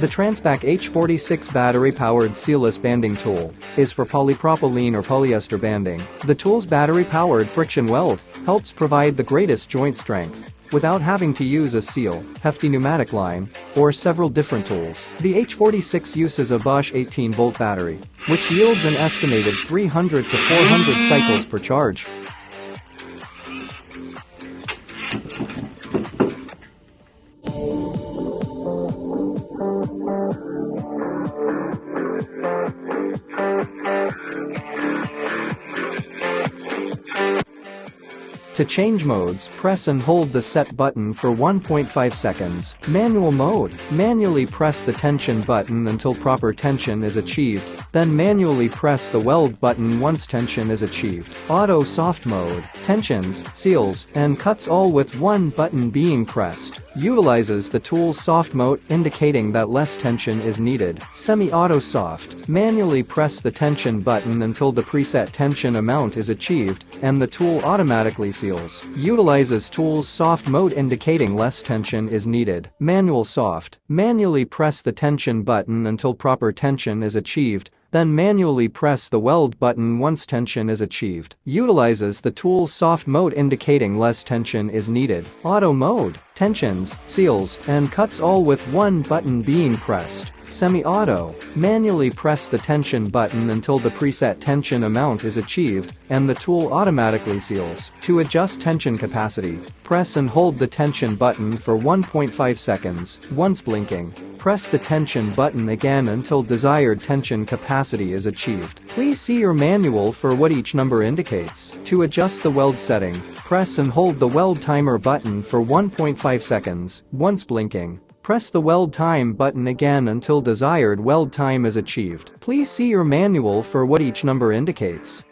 The Transpak H-46 battery-powered sealless banding tool is for polypropylene or polyester banding. The tool's battery-powered friction weld helps provide the greatest joint strength without having to use a seal, hefty pneumatic line, or several different tools. The H-46 uses a Bosch 18-volt battery, which yields an estimated 300 to 400 cycles per charge. To change modes, press and hold the set button for 1.5 seconds. Manual mode. Manually press the tension button until proper tension is achieved, then manually press the weld button once tension is achieved. Auto soft mode. Tensions, seals, and cuts all with one button being pressed. Utilizes the tool's soft mode indicating that less tension is needed. Semi-auto soft. Manually press the tension button until the preset tension amount is achieved, and the tool automatically seals. Utilizes tool's soft mode indicating less tension is needed. Manual soft. Manually press the tension button until proper tension is achieved, then manually press the weld button once tension is achieved. Utilizes the tool's soft mode indicating less tension is needed. Auto mode. Tensions, seals, and cuts all with one button being pressed. Semi-auto. Manually press the tension button until the preset tension amount is achieved, and the tool automatically seals. To adjust tension capacity, press and hold the tension button for 1.5 seconds. Once blinking, press the tension button again until desired tension capacity is achieved. Please see your manual for what each number indicates. To adjust the weld setting, press and hold the weld timer button for 1.5 seconds. Once blinking, press the weld time button again until desired weld time is achieved. Please see your manual for what each number indicates.